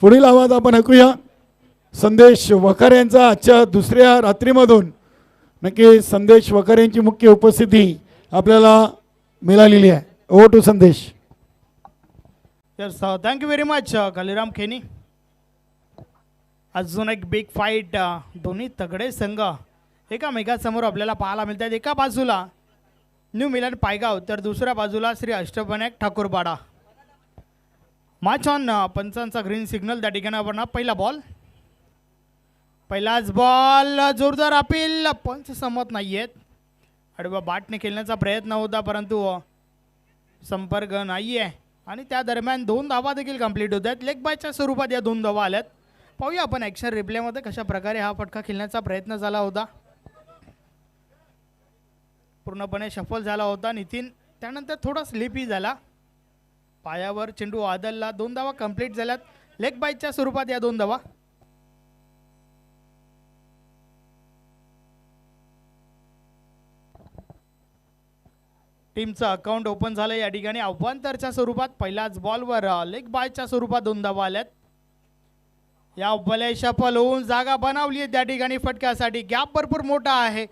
पुढील आवाज आपण ऐकूया संदेश वखार यांचा आजच्या दुसऱ्या रात्रीमधून नक्की संदेश वखार यांची मुख्य उपस्थिती आपल्याला मिळालेली आहे. Over to Sandesh. Yes thank you very much Kaliram Kheni. अजून एक बिग फाईट, दोन्ही तगडे संघ एकामेकासमोर आपल्याला पाहायला मिळतात. एका बाजूला न्यू मिलन पायगाव तर दुसऱ्या बाजूला श्री अष्टविनायक ठाकूरपाडा. मॅच ऑन पंचांचा ग्रीन सिग्नल त्या ठिकाणी आपण पहिला बॉल, पहिलाच बॉल, जोरदार अपील, पंच सहमत नाही आहेत. आडवा बाटने खेळण्याचा प्रयत्न होता परंतु संपर्क नाही आहे आणि त्या दरम्यान 2 धावा देखील कंप्लीट होत आहेत. लेग बायच्या स्वरूपात या 2 धावा आल्यात. पाहूया आपण ॲक्शन रिप्लेमध्ये कशा प्रकारे हा फटका खेळण्याचा प्रयत्न झाला होता. पूर्णपणे सफल झाला होता नितीन, त्यानंतर थोडा स्लिपी झाला. पायावर चेंडू आदलला. 2 धावा कंप्लीट झाल्यात लेग बायच्या स्वरूपात या 2 धावा. टीमचं अकाउंट ओपन झालं या ठिकाणी अव्वांतरच्या स्वरूपात. पहिल्याच बॉलवर लेग बायच्या स्वरूपात 2 धावा आल्यात. या बॉलला सफल होऊन जागा बनवली आहे त्या ठिकाणी फटक्यासाठी. गॅप भरपूर मोठा आहे.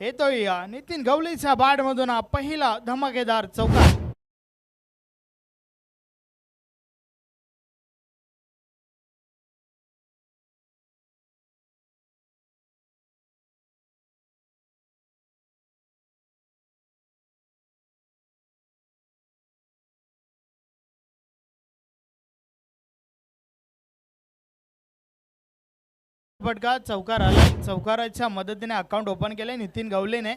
येतोय नितीन गवळीच्या बॅटमधून पहिला धमाकेदार चौकार. फटका चौकार आला. चौकाराच्या मदतीने अकाउंट ओपन केले नितीन गवलेने.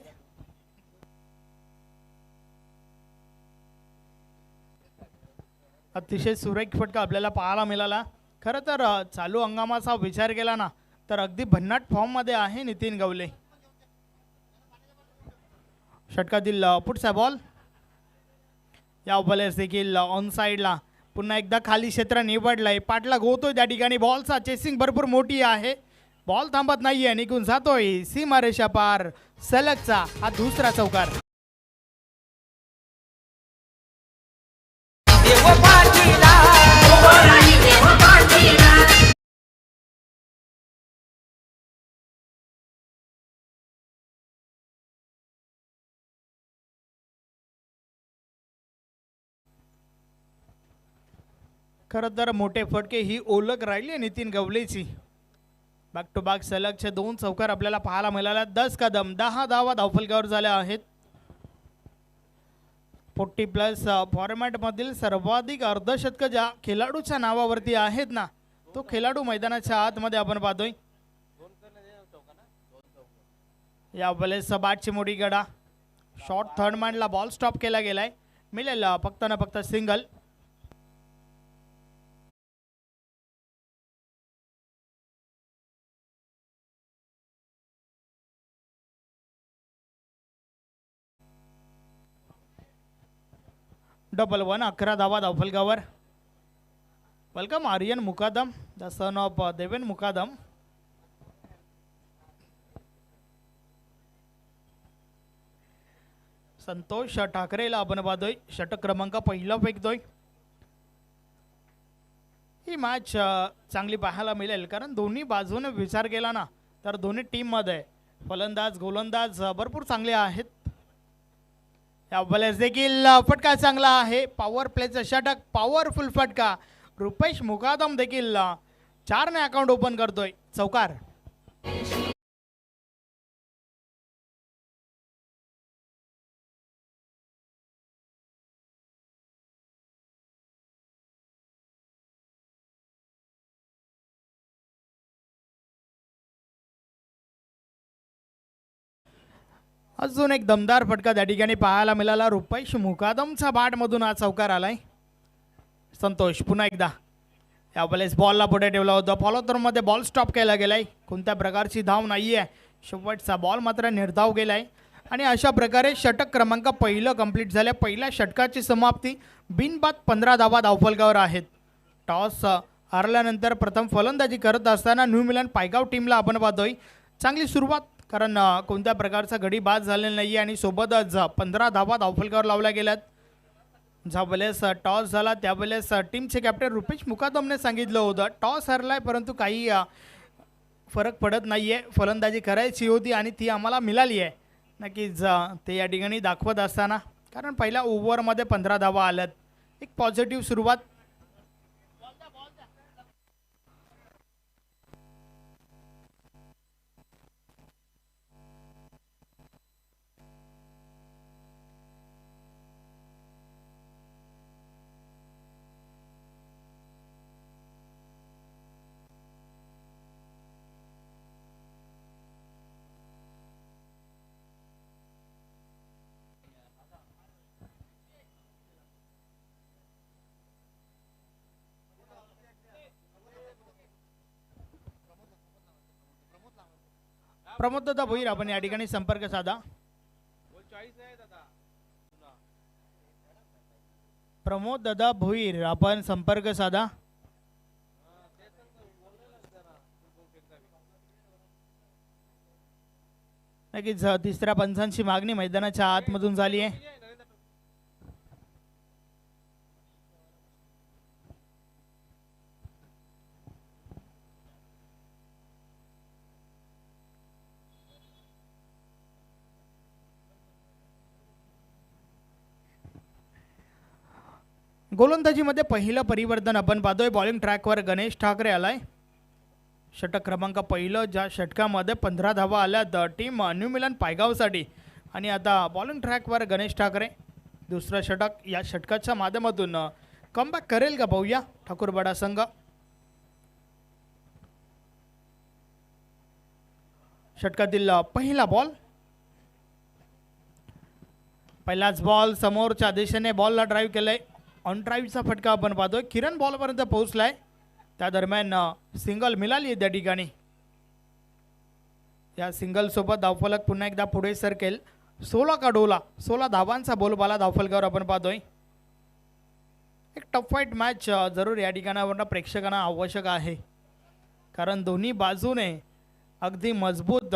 अतिशय सुरेख फटका आपल्याला पाहायला मिळाला. खरं तर चालू हंगामाचा विचार केला ना तर अगदी भन्नाट फॉर्म मध्ये आहे नितीन गवले. षटकातील पुढचा बॉल, या बॉलर्स देखील ऑन साइडला. पुन्हा एकदा खाली क्षेत्र निवडलंय. पाठलाग होतोय त्या ठिकाणी. बॉलचा चेसिंग भरपूर मोठी आहे. बॉल थांबत नाहीये, निघून जातोय सीमारेषा पार. सलगचा हा दुसरा चौकार. खरं तर मोठे फटके ही ओळख राहिली नितीन गवलेची. बॅक टू बॅक सलगचे 2 चौकार आपल्याला पाहायला मिळाल्या. 10 कदम 10 धावा धावफलकावर झाल्या आहेत. 40+ फॉर्मॅटमधील सर्वाधिक अर्धशतक ज्या खेळाडूच्या नावावरती आहेत ना तो खेळाडू मैदानाच्या आतमध्ये आपण पाहतोय. या बॉलचा बॅटची मोठी गडा. शॉर्ट थर्ड मॅनला बॉल स्टॉप केला गेलाय. मिळेल फक्त ना फक्त सिंगल. डबल 1, 11 धावा धावफलकावर. Welcome Aryan Mukadam, the son of Deven Mukadam. Santosh ठाकरेला आपण पाहतोय. षटक क्रमांक पहिला फेकतोय. ही मॅच चांगली पाहायला मिळेल कारण दोन्ही बाजूने विचार केला ना तर दोन्ही टीममध्ये फलंदाज गोलंदाज भरपूर चांगले आहेत. या बॉलर्स देखील फटका चांगला आहे. पॉवर प्लेचा षटक, पॉवरफुल फटका. रुपेश मुकादम देखील 4ने अकाउंट ओपन करतोय. चौकार. अजून एक दमदार फटका त्या ठिकाणी पाहायला मिळाला. रुपेश मुकादमचा बॅटमधून हा चौकार आलाय. संतोष पुन्हा एकदा या बॉलेस बॉलला पुढे ठेवला होता. फॉलोथ्रोमध्ये बॉल स्टॉप केला गेलाय. कोणत्या प्रकारची धाव नाही आहे. शेवटचा बॉल मात्र निर्धाव गेलाय आणि अशा प्रकारे षटक क्रमांक पहिलं कंप्लीट झालं. पहिल्या षटकाची समाप्ती बिनबाद 15 धावा धावफलकावर आहेत. टॉस हरल्यानंतर प्रथम फलंदाजी करत असताना न्यू मिलन पायगाव टीमला आपण पाहतोय चांगली सुरुवात कारण कोणत्या प्रकारचा गडी बाद झालेला नाही आणि सोबतच 15 धावा धावफलकावर लावल्या गेल्यात. ज्यावेळेस टॉस झाला त्यावेळेस टीमचे कॅप्टन रुपेश मुकादमने सांगितलं होतं टॉस हरलाय परंतु काही फरक पडत नाही आहे, फलंदाजी करायची होती आणि ती आम्हाला मिळाली आहे. नक्कीच ते या ठिकाणी दाखवत असताना, कारण पहिल्या ओव्हरमध्ये 15 धावा आल्यात, एक पॉझिटिव्ह सुरुवात. प्रमोद दादा भोईर आपण या ठिकाणी संपर्क साधा. प्रमोद दादा भोईर आपण संपर्क साधा. नक्कीच तिसऱ्या पंचांची मागणी मैदानाच्या आतमधून झाली आहे. गोलंदाजीमध्ये पहिलं परिवर्तन आपण पाहतोय. बॉलिंग ट्रॅकवर गणेश ठाकरे आलाय. षटक क्रमांक पहिलं, ज्या षटकामध्ये 15 धावा आल्यात टीम न्यू मिलन पायगावसाठी. आणि आता बॉलिंग ट्रॅकवर गणेश ठाकरे. दुसरं षटक, या षटकाच्या माध्यमातून कमबॅक करेल का पाहूया ठाकूरवाडा संघ. षटकातील पहिला बॉल, पहिलाच बॉल समोरच्या दिशेने बॉलला ड्राईव्ह केलंय. ऑन ड्राईव्हचा फटका आपण पाहतोय. किरण बॉलपर्यंत पोहोचलाय, त्या दरम्यान सिंगल मिळाली आहे त्या ठिकाणी. या सिंगल सोबत धावफलक पुन्हा एकदा पुढे सरकेल. 16 का डोला, 16 धावांचा बोलबाला धावफलकावर आपण पाहतोय. एक टफ फाईट मॅच जरूर या ठिकाणावरनं प्रेक्षकांना आवश्यक आहे, कारण दोन्ही बाजूने अगदी मजबूत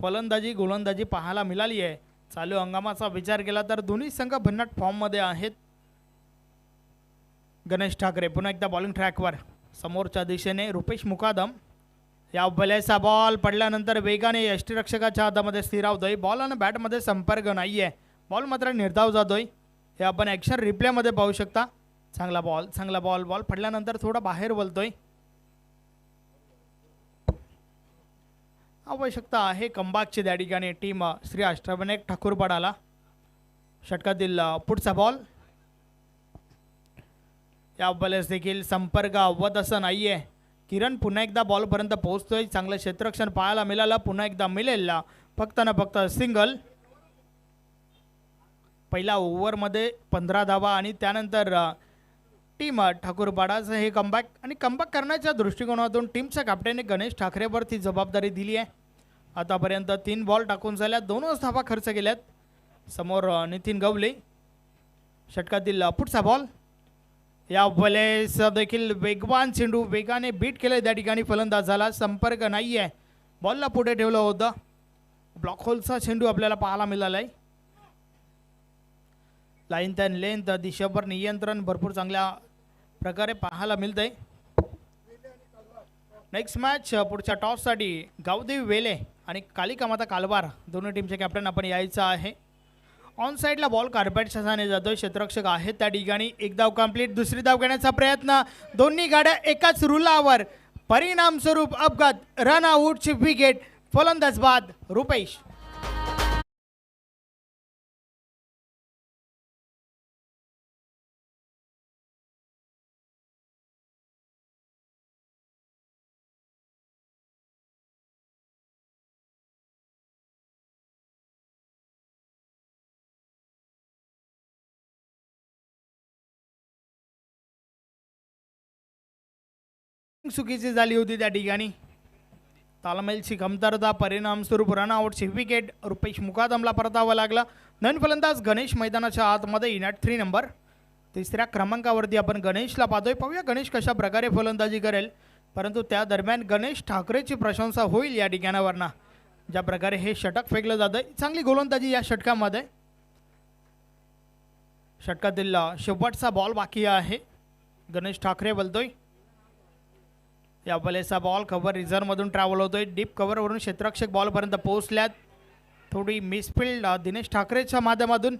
फलंदाजी गोलंदाजी पाहायला मिळाली आहे. चालू हंगामाचा विचार केला तर दोन्ही संघ भन्नाट फॉर्ममध्ये आहेत. गणेश ठाकरे पुन्हा एकदा बॉलिंग ट्रॅकवर, समोरच्या दिशेने रुपेश मुकादम. या बलेचा बॉल पडल्यानंतर वेगाने यष्टीरक्षकाच्या हातामध्ये स्थिरावतोय. बॉल आणि बॅटमध्ये संपर्क नाही आहे, बॉल मात्र निर्धाव जातोय. हे आपण ॲक्शन रिप्लेमध्ये पाहू शकता. चांगला बॉल, चांगला बॉल. बॉल पडल्यानंतर थोडा बाहेर बोलतोय. आवश्यकता आहे कमबॅकची त्या ठिकाणी टीम श्री अष्टविनायक ठाकूरपाडाला. षटकातील पुढचा बॉल, या बॉलेस देखील संपर्क अव्वत असं नाही आहे. किरण पुन्हा एकदा बॉलपर्यंत पोहोचतोय. चांगलं क्षेत्ररक्षण पाहायला मिळालं, पुन्हा एकदा मिळेल फक्त ना फक्त सिंगल. पहिल्या ओव्हरमध्ये 15 धावा आणि त्यानंतर टीम ठाकूरपाडाचं हे कमबॅक. आणि कमबॅक करण्याच्या दृष्टिकोनातून टीमच्या कॅप्टनने गणेश ठाकरेवरती जबाबदारी दिली आहे. आतापर्यंत 3 बॉल टाकून झाल्यात, 2च धावा खर्च केल्यात. समोर नितीन गवले. षटकातील पुढचा बॉल, या बॉलेस देखील वेगवान चेंडू वेगाने बीट केले त्या ठिकाणी फलंदाजाला. संपर्क नाही आहे, बॉलला पुढे ठेवलं होतं. ब्लॉक होलचा चेंडू आपल्याला पाहायला मिळाला आहे. लाईन त्यान लेंथ, दिशेवर नियंत्रण भरपूर चांगल्या प्रकारे पाहायला मिळतंय. नेक्स्ट मॅच पुढच्या टॉससाठी गावदेवी वेले आणि कालिका माता कालवार दोन्ही टीमचे कॅप्टन आपण यायचं आहे. ऑन साईडला बॉल कार्पेटच्या साने जातोय. क्षेत्ररक्षक आहेत त्या ठिकाणी. एक धाव कंप्लीट, दुसरी धाव घेण्याचा प्रयत्न. दोन्ही गाड्या एकाच रुलावर, परिणाम स्वरूप अपघात. रन आउटची विकेट. फलंदाज बाद रुपेश. चुकीची झाली होती त्या ठिकाणी. तालमेलची कमतरता, परिणाम स्वरूप रन आउटची विकेट. रुपेश मुकादमला परतावं लागला. नवीन फलंदाज गणेश मैदानाच्या आतमध्ये इन ॲट 3 नंबर. तिसऱ्या क्रमांकावरती आपण गणेशला पाहतोय. पाहूया गणेश कशा प्रकारे फलंदाजी करेल, परंतु त्या दरम्यान गणेश ठाकरेची प्रशंसा होईल या ठिकाणावरनं. ज्या प्रकारे हे षटक फेकलं जातं, चांगली गोलंदाजी या षटकामध्ये. षटकातील शेवटचा बॉल बाकी आहे. गणेश ठाकरे बोलतोय. या बॉलेचा बॉल कव्हर रिझर्व्हमधून ट्रॅव्हल होतोय. डीप कव्हरवरून क्षेत्ररक्षक बॉलपर्यंत पोहोचल्यात. थोडी मिसफिल्ड दिनेश ठाकरेच्या माध्यमातून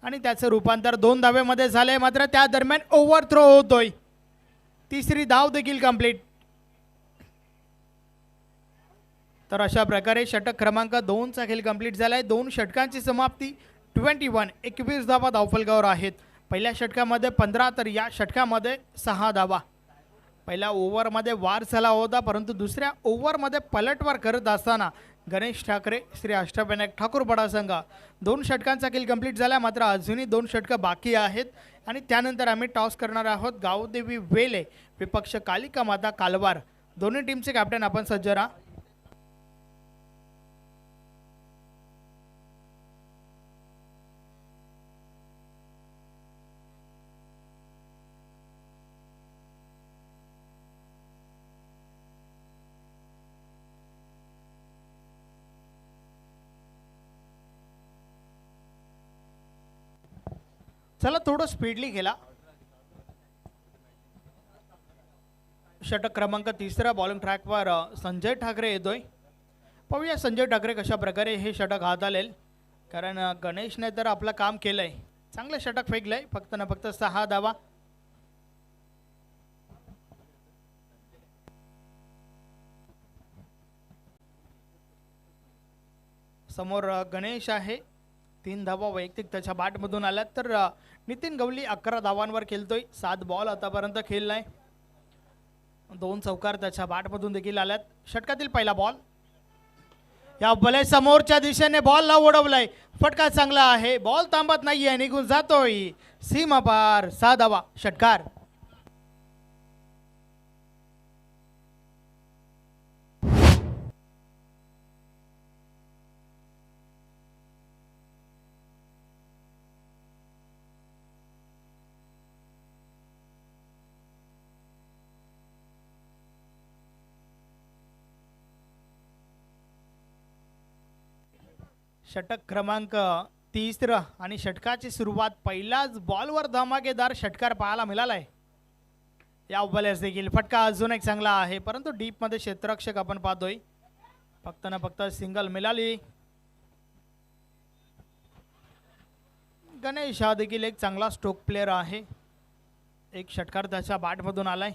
आणि त्याचं रूपांतर 2 धावेमध्ये झालंय. मात्र त्या दरम्यान ओव्हर थ्रो होतोय. तिसरी धाव देखील कंप्लीट. तर अशा प्रकारे षटक क्रमांक 2चा खेळ कंप्लीट झालाय. 2 षटकांची समाप्ती 21 धावा धावफलकावर आहेत. पहिल्या षटकामध्ये 15 तर या षटकामध्ये 6 धावा. पहिल्या ओव्हरमध्ये वार झाला होता, परंतु दुसऱ्या ओव्हरमध्ये पलटवार करत असताना गणेश ठाकरे श्री अष्टविनायक ठाकूर बडा संघ 2 षटकांचा खेळ कंप्लीट झाला. मात्र अजूनही 2 षटकं बाकी आहेत आणि त्यानंतर आम्ही टॉस करणार आहोत. गावदेवी वेले विपक्ष कालिका माता कालवार. दोन्ही टीमचे कॅप्टन आपण सज्ज राहा. चला थोडं स्पीडली गेला. षटक क्रमांक 3 बॉलिंग ट्रॅकवर संजय ठाकरे येतोय. पाहूया संजय ठाकरे कशा प्रकारे हे षटक हाताळेल. कारण गणेशने तर आपलं काम केलंय. चांगलं षटक फेकलंय. फक्त ना फक्त 6 धावा. समोर गणेश आहे. 3 धावा वैयक्तिक त्याच्या बॅटमधून आल्यात. तर नितीन गवली 11 धावांवर खेळतोय. 7 बॉल आतापर्यंत खेळलाय. 2 चौकार त्याच्या बॅटमधून देखील आल्यात. षटकातील पहिला बॉल. या बले समोरच्या दिशेने बॉलला उडवलाय. फटका चांगला आहे. बॉल थांबत नाहीये, निघून जातोय सीमा पार. 6 धावा. षटकार. षटक क्रमांक 3 आणि षटकाची सुरुवात. पहिल्याच बॉलवर धमाकेदार षटकार पाहायला मिळालाय. या बॉलर्स देखील फटका अजून एक चांगला आहे, परंतु डीपमध्ये क्षेत्ररक्षक आपण पाहतोय. फक्त ना फक्त सिंगल मिळाली. गणेश हा देखील एक चांगला स्ट्रोक प्लेअर आहे. एक षटकार त्याच्या बॅटमधून आलाय.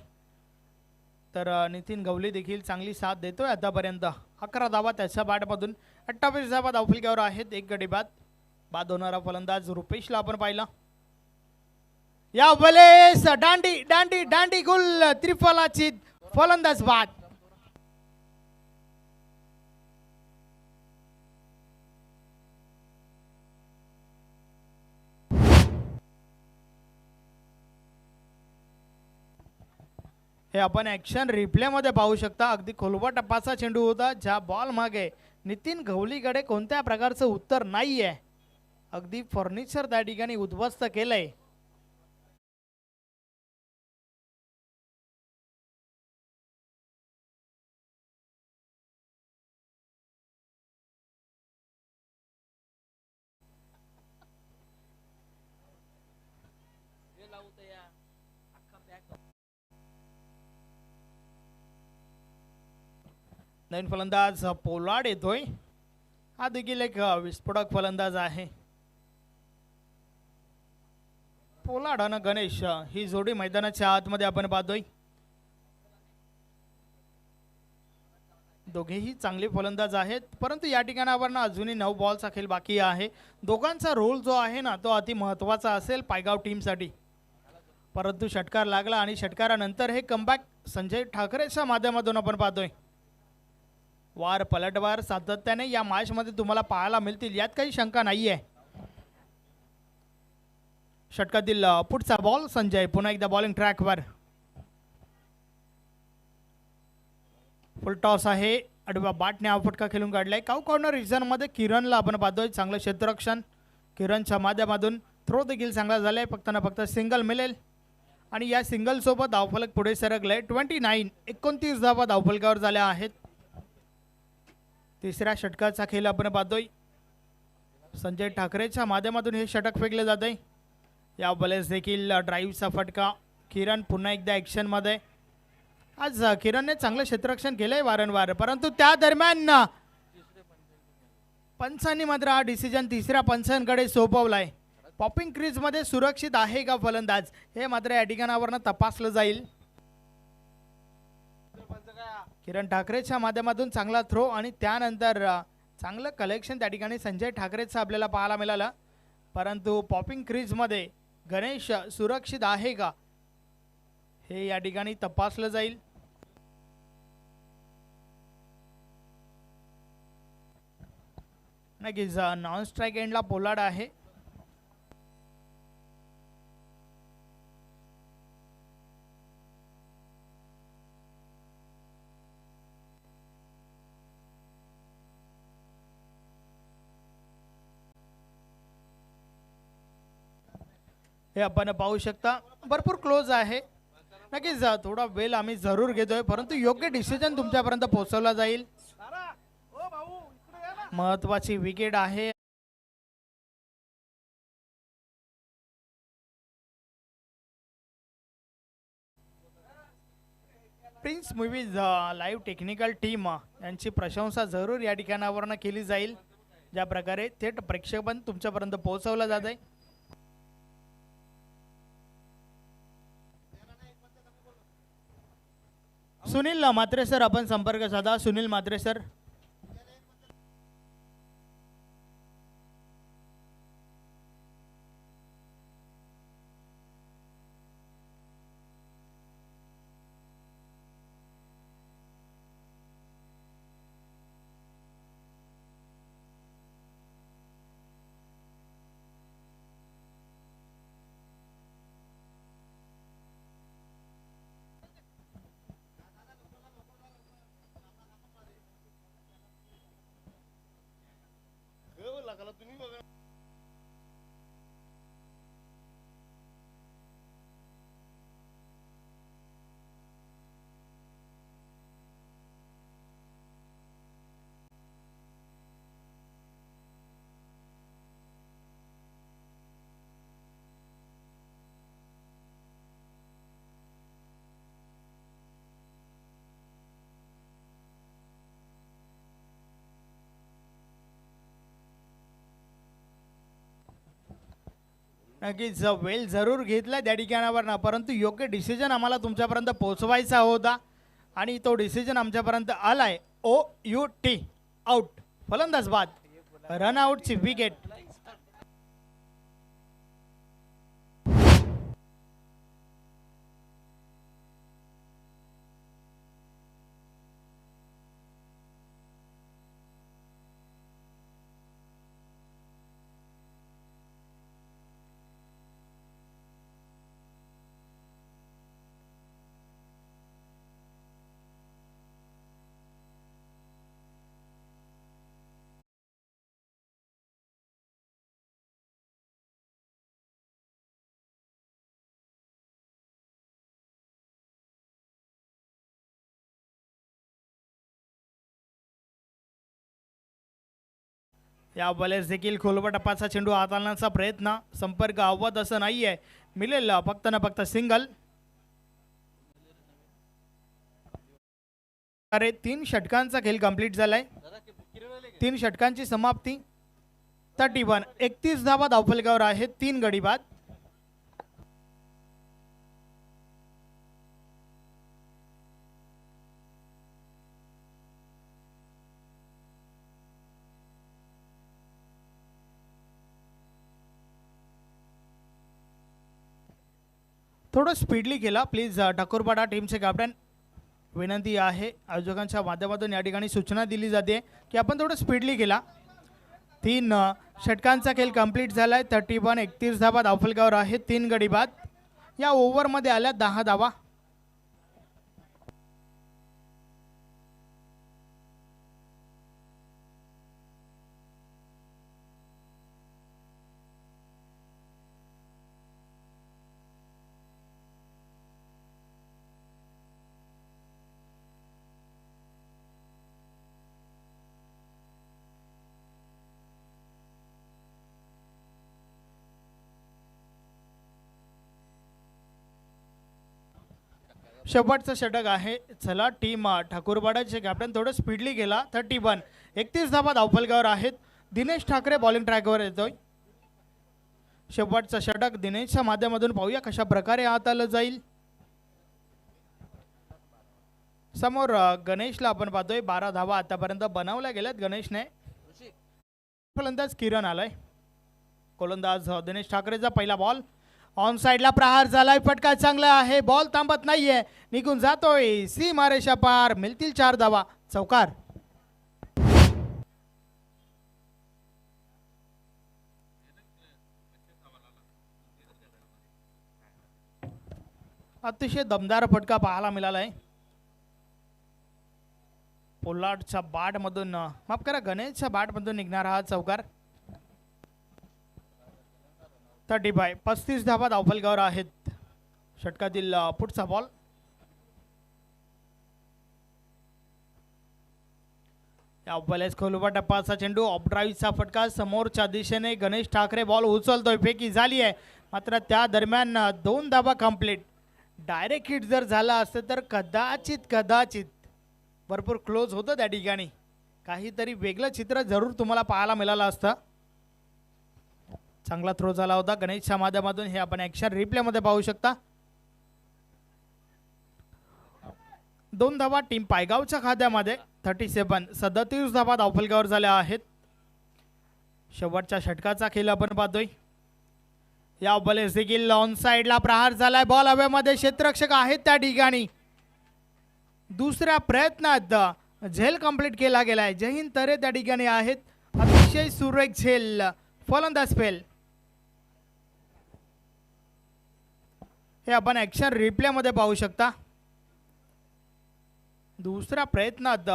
तर नितीन गवली देखील चांगली साथ देतोय आतापर्यंत. 11 धावा त्याच्या बॅटमधून. 28 धावा धावफलकावर आहेत. एक गडी बाद होणारा फलंदाज रुपेशला आपण पाहिला. या बलेस दांडी दांडी दांडी गुल त्रिफलाची फलंदाज बाद. हे आपण ॲक्शन रिप्लेमध्ये पाहू शकता. अगदी खोलवा टप्पाचा चेंडू होता, ज्या बॉल मागे नितीन गवलीकडे कोणत्या प्रकारचं उत्तर नाही आहे. अगदी फर्निचर त्या ठिकाणी उद्ध्वस्त केलंय. नवीन फलंदाज पोलार्ड येतोय. हा देखील एक विस्फोटक फलंदाज आहे. पोलार्ड आणि गणेश ही जोडी मैदानाच्या आतमध्ये आपण पाहतोय. दोघेही चांगले फलंदाज आहेत, परंतु या ठिकाणावर अजूनही 9 बॉलचा खेळ बाकी आहे. दोघांचा रोल जो आहे ना, तो अति महत्त्वाचा असेल पायगाव टीमसाठी. परंतु षटकार लागला आणि षटकारानंतर हे कमबॅक संजय ठाकरेच्या माध्यमातून आपण पाहतोय. वार पलटवार सातत्याने या मॅचमध्ये तुम्हाला पाहायला मिळतील, यात काही शंका नाही आहे. षटकातील पुढचा बॉल. संजय पुन्हा एकदा बॉलिंग ट्रॅकवर. फुल टॉस आहे. आडव्या बॅटने हा फटका खेळून काढलाय. काऊ कॉर्नर रिझनमध्ये किरणला आपण पाहतोय. चांगलं क्षेत्ररक्षण किरणच्या माध्यमातून. थ्रो देखील चांगला झालाय. फक्त ना फक्त सिंगल मिळेल आणि या सिंगल सोबत धावफलक पुढे सरकलाय. 29 धावा धावफलकावर झाल्या आहेत. तिसऱ्या षटकाचा खेळ आपण पाहतोय. संजय ठाकरेच्या माध्यमातून हे षटक फेकले जाते. या बलेस देखील ड्राईव्हचा फटका. किरण पुन्हा एकदा ॲक्शनमध्ये. आज किरणने चांगलं क्षेत्ररक्षण केलंय वारंवार, परंतु त्या दरम्यान पंचांनी मात्र हा डिसिजन तिसऱ्या पंचांकडे सोपवलाय. पॉपिंग क्रीजमध्ये सुरक्षित आहे का फलंदाज, हे मात्र या ठिकाणावरनं तपासलं जाईल. किरण ठाकरेच्या माध्यमातून चांगला थ्रो आणि त्यानंतर चांगलं कलेक्शन त्या ठिकाणी संजय ठाकरेचं आपल्याला पाहायला मिळालं. परंतु पॉपिंग क्रीजमध्ये गणेश सुरक्षित आहे का, हे या ठिकाणी तपासलं जाईल. नक्कीच नॉन स्ट्राईक एंडला पोलार्ड आहे. हे आपण पाहू शकता, भरपूर क्लोज आहे. नक्कीच थोडा वेळ आम्ही जरूर घेतोय, परंतु योग्य डिसिजन तुमच्यापर्यंत पोहोचवला जाईल. महत्वाची विकेट आहे. Prince movies live technical team यांची प्रशंसा जरूर या ठिकाणावरनं केली जाईल, ज्या प्रकारे थेट प्रेक्षेपण तुमच्यापर्यंत पोहोचवलं जात आहे. सुनील म्हात्रे सर, आपण संपर्क साधा. सुनील म्हात्रे सर. नक्कीच वेळ जरूर घेतला त्या ठिकाणावर ना, परंतु योग्य डिसिजन आम्हाला तुमच्यापर्यंत पोहोचवायचा होता आणि तो डिसिजन आमच्यापर्यंत आलाय. OUT आउट, फलंदाज बाद, रन आउटची विकेट. या बॉलर्स देखील खोलवर टप्पाचा चेंडू हाताळण्याचा प्रयत्न. संपर्क अवध असं नाहीये, मिळेल फक्त ना फक्त सिंगल. अरे 3 षटकांचा खेळ कंप्लीट झालाय. 3 षटकांची समाप्ती. 31 31 धावा धावफलकावर आहेत. 3 गडी बाद. थोडं स्पीडली केला प्लीज. ठाकूरपाडा टीमचे कॅप्टन, विनंती आहे आयोजकांच्या माध्यमातून या ठिकाणी सूचना दिली जाते की आपण थोडं स्पीडली केला. 3 षटकांचा खेळ कंप्लीट झालाय. 31 31 धावा धावफलकावर आहेत. 3 गडी बाद. या ओव्हरमध्ये आल्या 10 धावा. शेवटचं षटक आहे. चला टीम ठाकूरवाडाचे कॅप्टन थोडं स्पीडली गेला. 31 31 धावा धावफलकावर आहेत. दिनेश ठाकरे बॉलिंग ट्रॅकवर येतोय. शेवटचं षटक दिनेशच्या माध्यमातून पाहूया कशा प्रकारे हाताळलं जाईल. समोर गणेशला आपण पाहतोय. 12 धावा आतापर्यंत बनवल्या गेल्यात गणेशने. फलंदाज किरण आलाय. गोलंदाज दिनेश ठाकरेचा पहिला बॉल ऑन साइडला प्रहार झालाय. फटका चांगला आहे. बॉल थांबत नाहीये, निघून जातोय सीमारेषा पार. मिळतील 4 धावा. चौकार. अतिशय दमदार फटका पाहायला मिळालाय. पोलार्डच्या बॅट मधून, माफ करा, गणेशच्या बॅट मधून निघणारा हा चौकार. 35 35 धावा धावफलकावर आहेत. षटकातील पुढचा बॉल. या बॉलेस खोलवा टप्पाचा चेंडू. ऑफ ड्राईव्हचा फटका समोरच्या दिशेने. गणेश ठाकरे बॉल उचलतोय. फेकी झाली आहे, मात्र त्या दरम्यान 2 धावा कंप्लीट. डायरेक्ट हिट जर झाला असतं तर कदाचित भरपूर क्लोज होतं त्या ठिकाणी. काहीतरी वेगळं चित्र जरूर तुम्हाला पाहायला मिळालं असतं. चांगला थ्रो झाला होता गणेशच्या माध्यमातून. हे आपण ॲक्शन रिप्लेमध्ये पाहू शकता. 2 धावा टीम पायगावच्या खात्यामध्ये. 37 37 धावा धावफलकावर झाल्या आहेत. शेवटच्या षटकाचा खेळ आपण पाहतोय. या बॉलेस देखील ऑन साइडला प्रहार झालाय. बॉल हवेमध्ये. क्षेत्ररक्षक आहेत त्या ठिकाणी. दुसऱ्या प्रयत्नात झेल कंप्लीट केला गेलाय. जयहिंद तरे त्या ठिकाणी आहेत. अतिशय सुरेख झेल. फलंदाज फेल. हे आपण ॲक्शन रिप्लेमध्ये पाहू शकता. दुसऱ्या प्रयत्नात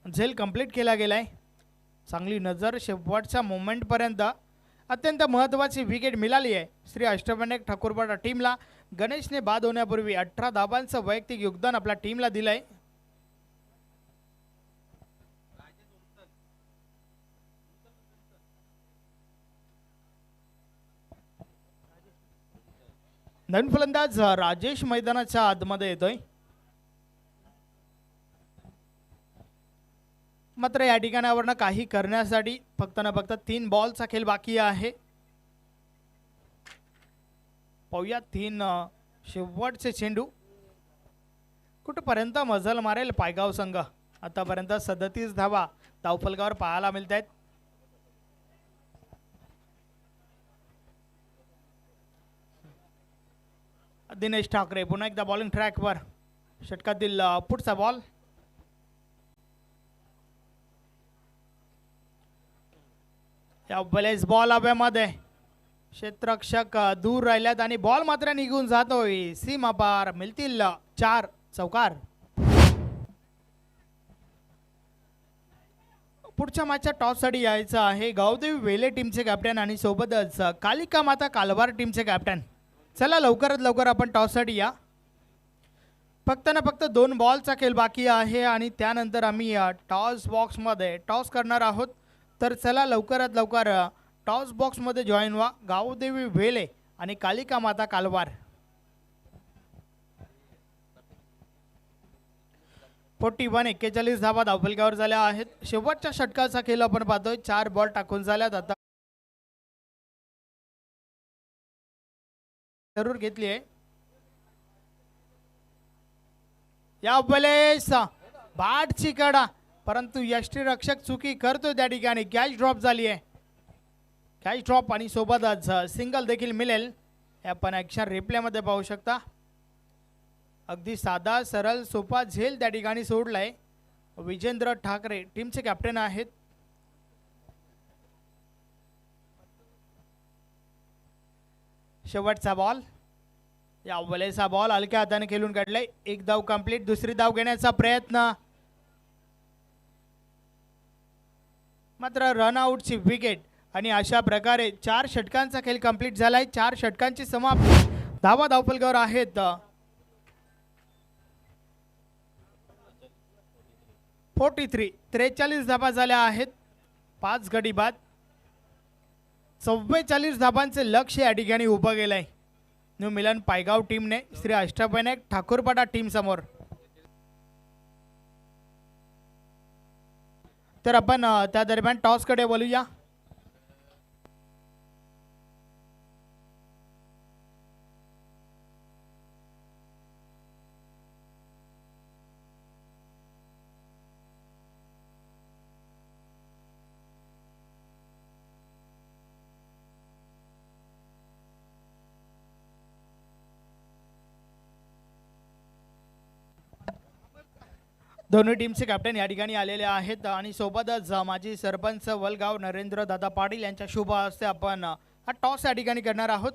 झेल कंप्लीट केला गेलाय. चांगली नजर. शेवटच्या मोमेंटपर्यंत अत्यंत महत्त्वाची विकेट मिळाली आहे श्री अष्टविनायक ठाकूरवाडा टीमला. गणेशने बाद होण्यापूर्वी 18 धावांचं वैयक्तिक योगदान आपल्या टीमला दिलंय. नवीन फलंदाज राजेश मैदानाच्या आतमध्ये येतोय. मात्र या ठिकाणावरनं काही करण्यासाठी फक्त ना फक्त 3 बॉलचा खेळ बाकी आहे. पाहूया 3 शेवटचे चेंडू कुठपर्यंत मजल मारेल पायगाव संघ. आतापर्यंत 37 धावा धावफलकावर पाहायला मिळत आहेत. दिनेश ठाकरे पुन्हा एकदा बॉलिंग ट्रॅकवर. षटकातील पुढचा बॉल. या बॉलेस बॉल हवेमध्ये. क्षेत्ररक्षक दूर राहिल्यात आणि बॉल मात्र निघून जातोय सीमा पार. मिळतील 4 चौकार. पुढच्या मॅचच्या टॉससाठी यायचं आहे गावदेवी वेले टीमचे कॅप्टन आणि सोबतच कालिका माता कालवार टीमचे कॅप्टन. चला लवकरात लवकर आपण टॉससाठी या. फक्त ना फक्त 2 बॉलचा खेळ बाकी आहे आणि त्यानंतर आम्ही टॉस बॉक्समध्ये टॉस करणार आहोत. तर चला लवकरात लवकर टॉस बॉक्समध्ये जॉईन व्हा. गावदेवी वेले आणि कालिका माता कालवार. 41 41 धावा धावफलकावर झाल्या आहेत. शेवटच्या षटकाचा खेळ आपण पाहतोय. 4 बॉल टाकून झाल्यात. आता जरूर घेतली आहे. या बॉलेस बाटची कडा, परंतु यष्टीरक्षक चुकी करतोय त्या ठिकाणी. कॅच ड्रॉप झाली आहे. कॅच ड्रॉप आणि सोबतच सिंगल देखील मिळेल. हे आपण ॲक्शन रिप्लेमध्ये पाहू शकता. अगदी साधा सरळ सोपा झेल त्या ठिकाणी सोडलाय. विजेंद्र ठाकरे टीमचे कॅप्टन आहेत. शेवटचा बॉल. या वलेचा बॉल हलक्या हाताने खेळून काढलाय. 1 धाव कंप्लीट. दुसरी धाव घेण्याचा प्रयत्न, मात्र रनआउटची विकेट. आणि अशा प्रकारे 4 षटकांचा खेळ कंप्लीट झालाय. 4 षटकांची समाप्ती. धावा धावफलकावर आहेत 43 43 धावा झाल्या आहेत. 5 गडी बाद. 44 धावांचे लक्ष्य या ठिकाणी उभं गेलंय. न्यू मिलन पायगाव टीमने श्री अष्टविनायक ठाकूरपाडा टीम समोर. तर आपण त्या दरम्यान टॉसकडे बोलूया. दोन्ही टीमचे कॅप्टन या ठिकाणी आलेले आहेत आणि सोबतच माजी सरपंच वलगाव नरेंद्र दादा पाटील यांच्या शुभ हस्ते आपण हा टॉस या ठिकाणी करणार आहोत.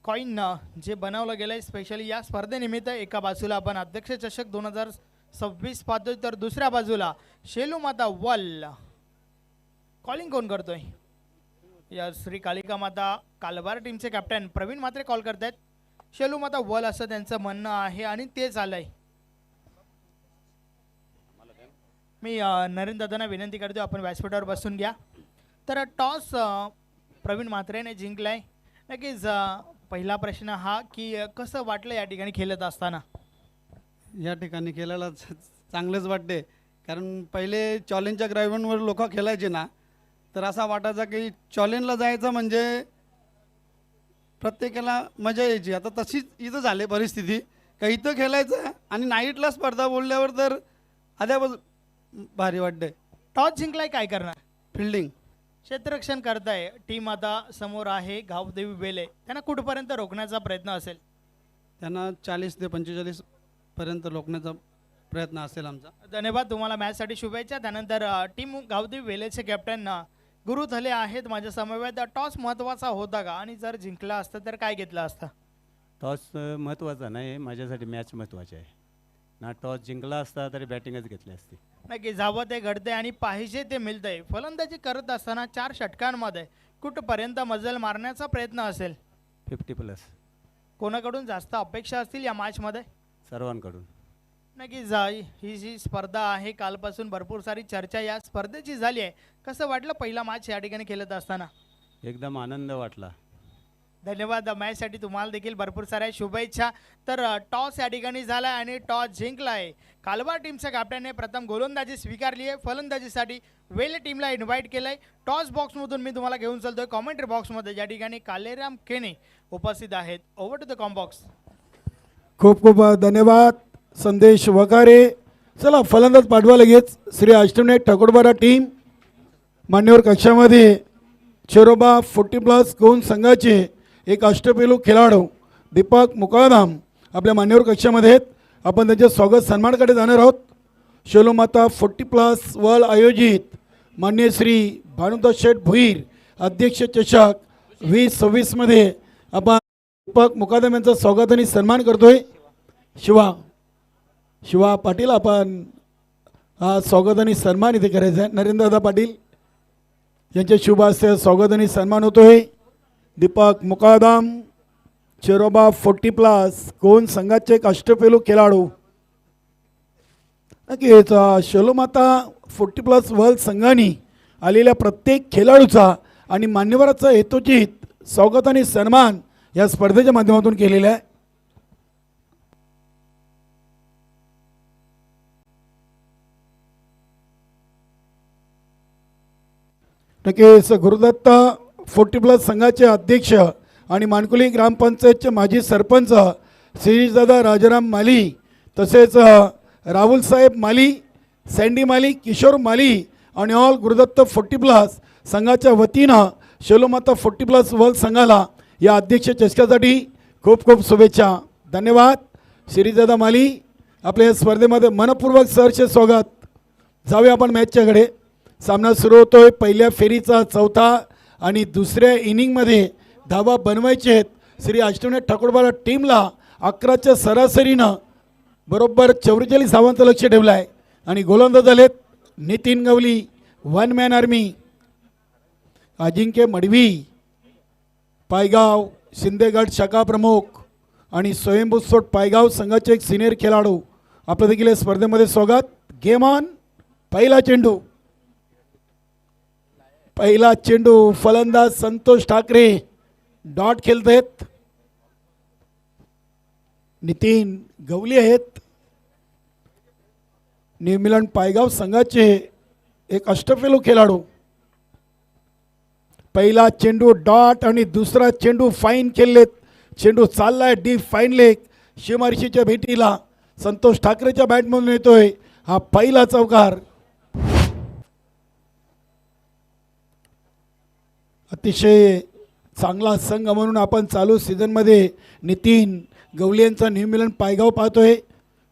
कॉईन जे बनवलं गेलं आहे स्पेशली या स्पर्धेनिमित्त एका बाजूला आपण अध्यक्ष चषक 2026 पाहतोय तर दुसऱ्या बाजूला शेलू माता वल. कॉलिंग कोण करतोय? या श्री कालिका माता कालबार टीमचे कॅप्टन प्रवीण मात्रे कॉल करतायत. शेलू माता वल असं त्यांचं म्हणणं आहे आणि तेच आलंय. मी नरेंद्र दादांना विनंती करतो आपण व्यासपीठावर बसून घ्या. तर टॉस प्रवीण म्हात्रेने जिंकलाय. नक्कीच पहिला प्रश्न हा की कसं वाटलं या ठिकाणी खेळत असताना? या ठिकाणी खेळायला चांगलंच वाटते, कारण पहिले चॉलेंजच्या ग्राउंडवर लोक खेळायचे ना, तर असा वाटायचा की चॉलेंजला जायचं म्हणजे प्रत्येकाला मजा यायची. आता तशीच इथं झाली परिस्थिती का इथं खेळायचं आणि नाईटला स्पर्धा बोलल्यावर तर आध्यापासून भारी वाटते. टॉस जिंकलाय, काय करणार? फिल्डिंग. क्षेत्ररक्षण करताय. टीम आता समोर आहे गावदेवी बेले. त्यांना कुठपर्यंत रोखण्याचा प्रयत्न असेल? त्यांना 40 ते 45 पर्यंत रोखण्याचा प्रयत्न असेल आमचा. धन्यवाद, तुम्हाला मॅचसाठी शुभेच्छा. त्यानंतर टीम गावदेवी बेलेचे कॅप्टन गुरु थले आहेत माझ्या समवेत. टॉस महत्त्वाचा होता का आणि जर जिंकला असता तर काय घेतला असता? टॉस महत्त्वाचा नाही, माझ्यासाठी मॅच महत्त्वाची आहे ना. टॉस जिंकला असता तरी बॅटिंगच घेतली असती. नक्की जावं ते घडते आणि पाहिजे ते मिळतंय. फलंदाजी करत असताना 4 षटकांमध्ये कुठपर्यंत मजल मारण्याचा प्रयत्न असेल? 50+. कोणाकडून जास्त अपेक्षा असतील या मॅचमध्ये? सर्वांकडून. नक्की ही जी स्पर्धा आहे कालपासून भरपूर सारी चर्चा या स्पर्धेची झाली आहे. कसं वाटलं पहिला मॅच या ठिकाणी खेळत असताना? एकदम आनंद वाटला. धन्यवाद. मॅचसाठी तुम्हाला देखील भरपूर साऱ्या शुभेच्छा. तर टॉस या ठिकाणी झाला आणि टॉस जिंकलाय. कालवा टीमच्या कॅप्टनने प्रथम गोलंदाजी स्वीकारली आहे. फलंदाजीसाठी वेल टीमला इन्व्हाइट केलंय. टॉस बॉक्समधून मी तुम्हाला घेऊन चालतोय कॉमेंट्री बॉक्समध्ये, या ठिकाणी कालेराम केने उपस्थित आहेत. Over to the com box. खूप खूप धन्यवाद संदेश वकारे. चला फलंदाज पाठवा लगेच. श्री अष्टविनायक ठाकूरपाडा टीम मान्यवर कक्षामध्ये चेरोबा 40+ कोण संघाचे एक अष्टपैलू खेळाडू दीपक मुकादम आपल्या मान्यवर कक्षामध्ये आहेत. आपण त्यांच्या स्वागत सन्मानाकडे जाणार आहोत. शेलोमाता 40+ वर्ल्ड आयोजित मान्य श्री भानुदास शेठ भुईर अध्यक्ष चषक 2026मध्ये आपण दीपक मुकादम यांचं स्वागत आणि सन्मान करतोय. शिवा पाटील आपण हा स्वागत आणि सन्मान इथे करायचा आहे. नरेंद्रदादा पाटील यांच्या शुभ हस्ते स्वागत आणि सन्मान होतोय. दीपक मुकादम चेरोबा 40+ कोण संघाचे एक अष्टपैलू खेळाडू. नक्कीच शेलोमाता 40+ वर्ल्ड संघाने आलेल्या प्रत्येक खेळाडूचा आणि मान्यवराचा हेतुचित स्वागत आणि सन्मान या स्पर्धेच्या माध्यमातून केलेला आहे. नक्कीच गुरुदत्त 40+ संघाचे अध्यक्ष आणि मानकुली ग्रामपंचायतचे माजी सरपंच श्रीदादा राजाराम माली, तसेच राहुल साहेब माली, सँडी माली, किशोर माली आणि ऑल गुरुदत्त 40+ संघाच्या वतीनं शेलोमाता 40+ वर्ल्ड संघाला या अध्यक्ष चषकासाठी खूप खूप शुभेच्छा. धन्यवाद श्रीदादा माली. आपल्या या स्पर्धेमध्ये मनपूर्वक सहर्ष स्वागत. जाऊया आपण मॅचच्याकडे. सामना सुरू होतोय. पहिल्या फेरीचा चौथा आणि दुसऱ्या इनिंगमध्ये धावा बनवायचे आहेत. श्री अष्टविनायक ठाकूरपाडा टीमला 11च्या सरासरीनं बरोबर 44 धावांचं लक्ष ठेवलं आहे आणि गोलंदाज झालेत नितीन गवली, 1 मॅन आर्मी, अजिंक्य मडवी, पायगाव शिंदेगड शाखा प्रमुख आणि स्वयंभू सोट पायगाव संघाचे एक सिनियर खेळाडू. आपलं देखील या स्पर्धेमध्ये स्वागत. Game on. पहिला चेंडू फलंदाज संतोष ठाकरे डॉट खेळत आहेत. नितीन गवली आहेत. न्यूझीलंड पायगाव संघाचे एक अष्टपैलू खेळाडू. पहिला चेंडू डॉट आणि दुसरा चेंडू फाईन खेळलेत. चेंडू चाललाय डीप फाईन लेग. शिवमार्शीच्या भेटीला संतोष ठाकरेच्या बॅटमधून येतोय हा पहिला चौकार. अतिशय चांगला संघ म्हणून आपण चालू सीझनमध्ये नितीन गवली यांचा न्यूझीलंड पायगाव पाहतोय.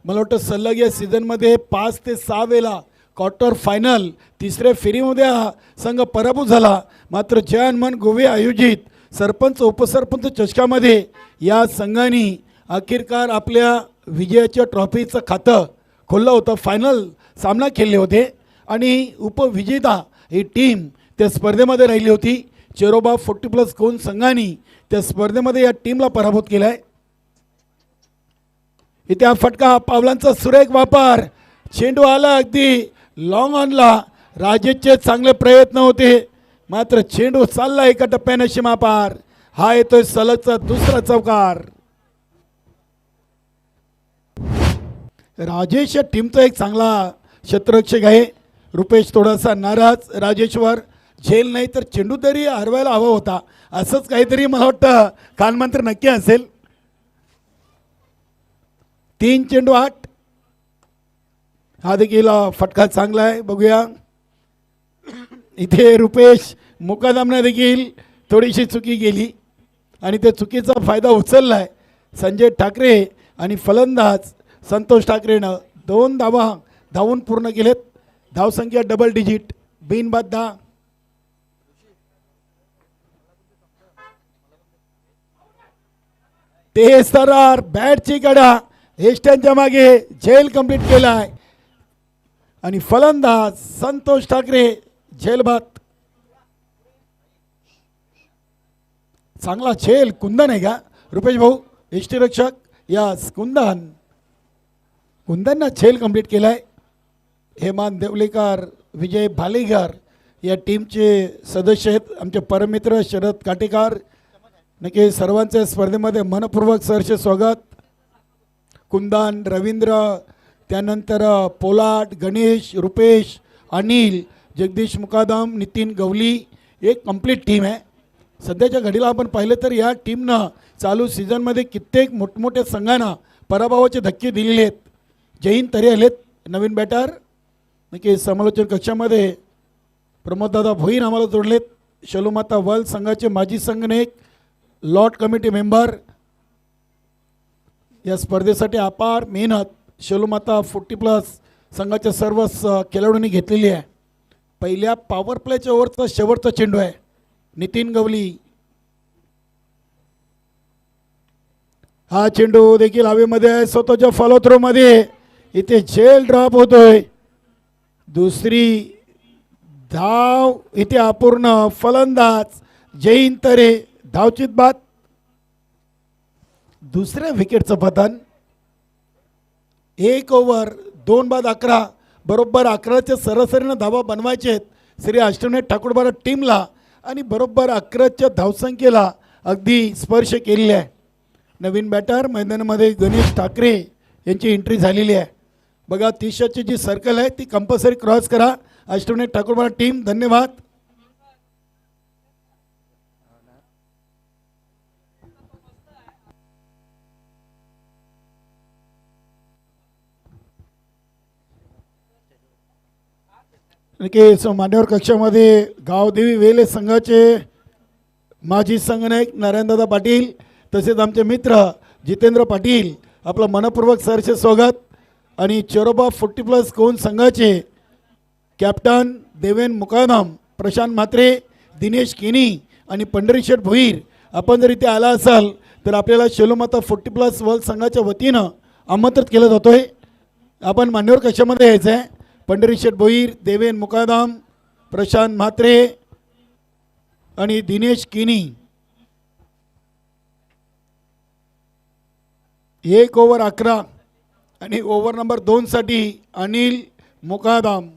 मला वाटतं सलग या सीझनमध्ये 5 ते 6 वेळा क्वार्टर फायनल तिसऱ्या फेरीमध्ये हा संघ पराभूत झाला. मात्र जयहनुमान गोवे आयोजित सरपंच उपसरपंच चषकामध्ये या संघाने अखेरकार आपल्या विजयाच्या ट्रॉफीचं खातं खोललं होतं. फायनल सामना खेळले होते आणि उपविजेता ही टीम त्या स्पर्धेमध्ये राहिली होती. चेरोबा 40+ कोण संघाने त्या स्पर्धेमध्ये या टीमला पराभूत केला आहे. इथे हा फटका पावलांचा सुरेख वापर. चेंडू आला अगदी लॉंग ऑनला. राजेशचे चांगले प्रयत्न होते मात्र चेंडू चालला एका टप्प्याने सीमापार. हा येतोय सलगचा दुसरा चौकार. राजेश या टीमचा एक चांगला क्षेत्ररक्षक आहे. रुपेश थोडासा नाराज राजेशवर. झेल नाही तर चेंडू तरी हरवायला हवा होता असंच काहीतरी मला वाटतं कानमंत्र नक्की असेल. 3 चेंडू 8. हा देखील फटका चांगला आहे. बघूया इथे रुपेश मुकादमने देखील थोडीशी चुकी केली आणि त्या चुकीचा फायदा उचलला आहे संजय ठाकरे. आणि फलंदाज संतोष ठाकरेनं 2 धावा धावून पूर्ण केलेत. धावसंख्या डबल डिजिट. बिनबाद 10. तेज तरार बॅटची कडा एस्टनच्या मागे झेल कंप्लीट केला आहे आणि फलंदाज संतोष ठाकरे झेलबाद. चांगला झेल. कुंदन आहे का रुपेश भाऊ यष्टीरक्षक. या कुंदननं झेल कंप्लीट केला आहे. हेमान देवलेकर विजय भालेकर या टीमचे सदस्य आहेत. आमचे परममित्र शरद काटेकर. नक्की सर्वांचे स्पर्धेमध्ये मनपूर्वक सहर्ष स्वागत. कुंदन रवींद्र त्यानंतर पोलाट गणेश रुपेश अनिल जगदीश मुकादम नितीन गवली एक कंप्लीट टीम आहे. सध्याच्या घडीला आपण पाहिलं तर या टीमनं चालू सीझनमध्ये कित्येक मोठमोठ्या संघांना पराभवाचे धक्के दिलेले आहेत. जयहिंद तरी आलेत नवीन बॅटर. नक्की समालोचन कक्षामध्ये प्रमोददादा भोईर आम्हाला जोडलेत. शलुमाता वर्ल्ड संघाचे माजी संघनायक लॉट कमिटी मेंबर. या स्पर्धेसाठी अपार मेहनत शलुमाता 40+ संघाच्या सर्व खेळाडूंनी घेतलेली आहे. पहिल्या पॉवर प्लेच्या ओव्हरचा शेवटचा चेंडू आहे. नितीन गवली. हा चेंडू देखील हवेमध्ये आहे. स्वतःच्या फॉलो थ्रोमध्ये इथे झेल ड्रॉप होतोय. दुसरी धाव इथे अपूर्ण. फलंदाज जयहिंद तरे धावचित बाद. दुसऱ्या विकेटचं पतन. 1 ओव्हर 2 बाद 11. बरोबर 11च्या सरासरीनं धावा बनवायचे आहेत श्री अष्टनाथ ठाकूरबारा टीमला आणि बरोबर 11च्या धावसंख्येला अगदी स्पर्श केलेला आहे. नवीन बॅटर मैदानामध्ये गणेश ठाकरे यांची एंट्री झालेली आहे. बघा 30ची जी सर्कल आहे ती कंपल्सरी क्रॉस करा. अष्टनाथ ठाकूरबारा टीम धन्यवाद. नक्की मान्यवर कक्षामध्ये गावदेवी वेले संघाचे माजी संघनायक नारायणदादा पाटील तसेच आमचे मित्र जितेंद्र पाटील आपलं मनपूर्वक सहर्ष स्वागत. आणि चेरोबा 40+ कोण संघाचे कॅप्टन देवेन मुकादम प्रशांत म्हात्रे दिनेश केनी आणि पंढरीशेठ भोईर. आपण जर इथे आला असाल तर आपल्याला शलुमाता 40+ वर्ल्ड संघाच्या वतीनं आमंत्रित केलं जातोय. आपण मान्यवर कक्षामध्ये यायचं आहे. पंढरीशेठ भोईर देवेन मुकादम प्रशांत म्हात्रे आणि दिनेश केनी. 1 ओव्हर 11 आणि ओव्हर नंबर 2 साठी अनिल मुकादम.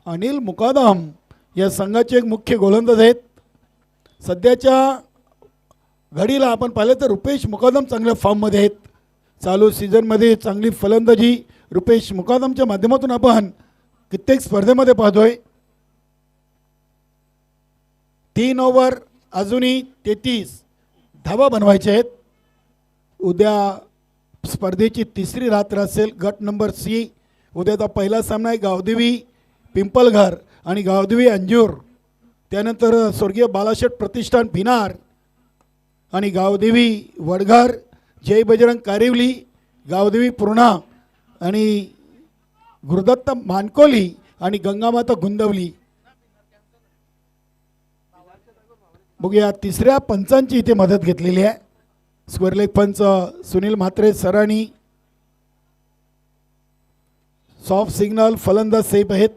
अनिल मुकादम या संघाचे एक मुख्य गोलंदाज आहेत. सध्याच्या घडीला आपण पाहिलं तर रुपेश मुकादम चांगल्या फॉर्ममध्ये आहेत. चालू सीझनमध्ये चांगली फलंदाजी रुपेश मुकादमच्या माध्यमातून आपण कित्येक स्पर्धेमध्ये पाहतोय. 3 ओव्हर अजूनही 33 धावा बनवायच्या आहेत. उद्या स्पर्धेची तिसरी रात्र असेल. गट नंबर सी. उद्याचा पहिला सामना आहे गावदेवी पिंपलघर आणि गावदेवी अंजूर. त्यानंतर स्वर्गीय बालाशेठ प्रतिष्ठान भिनार आणि गावदेवी वडघर, जय बजरंग कारिवली, गावदेवी पूर्णा आणि गुरुदत्त मानकोली आणि गंगामाता गुंदवली. बघूया तिसऱ्या पंचांची इथे मदत घेतलेली आहे. स्क्वेअरलेग पंच सुनील म्हात्रे सरांनी. सॉफ्ट सिग्नल फलंदाज सेफ आहेत.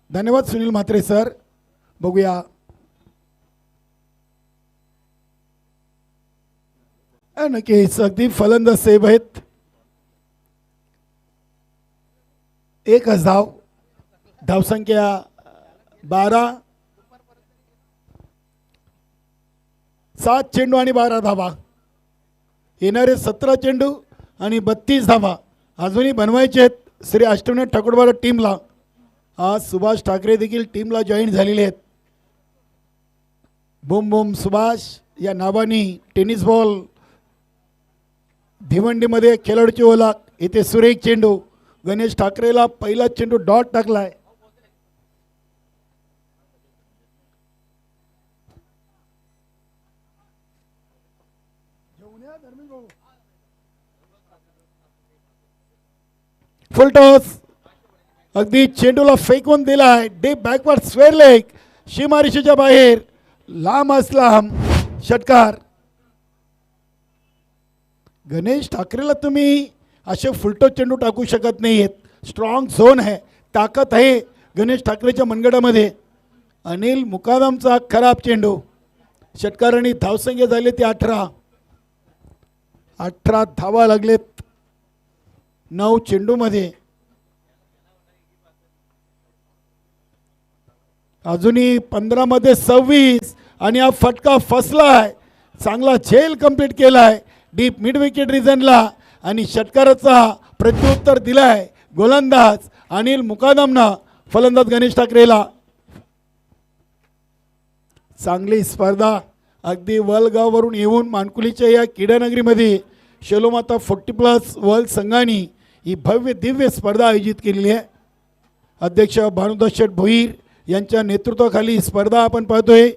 धन्यवाद सुनील म्हात्रे सर. बघूया नक्कीच अगदी फलंदाज सेफ आहेत. 1 धाव. धावसंख्या 12. 7 चेंडू आणि 12 धावा. येणारे 17 चेंडू आणि 32 धावा अजूनही बनवायचे आहेत श्री अष्टविनायक ठाकूरवाडा टीमला. आज सुभाष ठाकरे देखील टीमला जॉईन झालेले आहेत. बूम बूम सुभाष या नावाने टेनिस बॉल भिवंडीमध्ये खेळाडूची ओळख. इथे सुरेख चेंडू. गणेश ठाकरेला पहिला चेंडू डॉट टाकलाय. फुल टॉस. अगदी चेंडूला फेकून दिलाय. Deep backward square leg. सीमारेषेच्या बाहेर लांब असलाम षटकार. गणेश ठाकरेला तुम्ही असे फुलटो चेंडू टाकू शकत नाही आहेत. स्ट्रॉंग झोन आहे. ताकद आहे गणेश ठाकरेच्या मनगटामध्ये. अनिल मुकादमचा खराब चेंडू. षटकारांनी धावसंख्या झाली ती 18. 18 धावा लागलेत 9 चेंडूमध्ये. अजूनही 15 मध्ये 26 आणि हा फटका फसलाय. चांगला झेल कंप्लीट केलाय डीप मिड विकेट रिजनला आणि षटकाराचा प्रत्युत्तर दिलाय गोलंदाज अनिल मुकादमनं फलंदाज गणेश ठाकरेला. चांगली स्पर्धा. अगदी वलगाववरून येऊन मानकुलीच्या या क्रीडानगरीमध्ये शेलोमाता 40+ वर्ल्ड संघाने ही भव्य दिव्य स्पर्धा आयोजित केलेली आहे. अध्यक्ष भानुदास शेठ भोईर यांच्या नेतृत्वाखाली स्पर्धा आपण पाहतोय.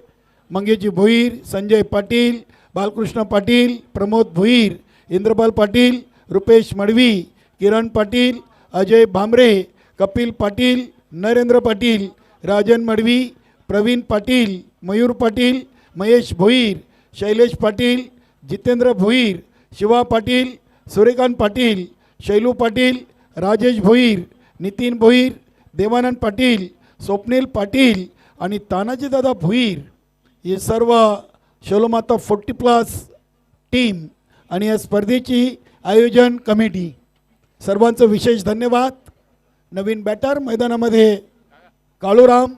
मंगेशजी भोईर, संजय पाटील, बालकृष्ण पाटील, प्रमोद भोईर, इंद्रपाल पाटील, रुपेश मडवी, किरण पाटील, अजय भांबरे, कपिल पाटील, नरेंद्र पाटील, राजन मडवी, प्रवीण पाटील, मयूर पाटील, महेश भोईर, शैलेश पाटील, जितेंद्र भोईर, शिवा पाटील, सूर्यकांत पाटील, शैलू पाटील, राजेश भोईर, नितीन भोईर, देवानंद पाटील, स्वप्नील पाटील आणि तानाजीदादा भोईर हे सर्व शेलोमाता 40+ टीम आणि या स्पर्धेची आयोजन कमिटी सर्वांचं विशेष धन्यवाद. नवीन बॅटर मैदानामध्ये काळूराम.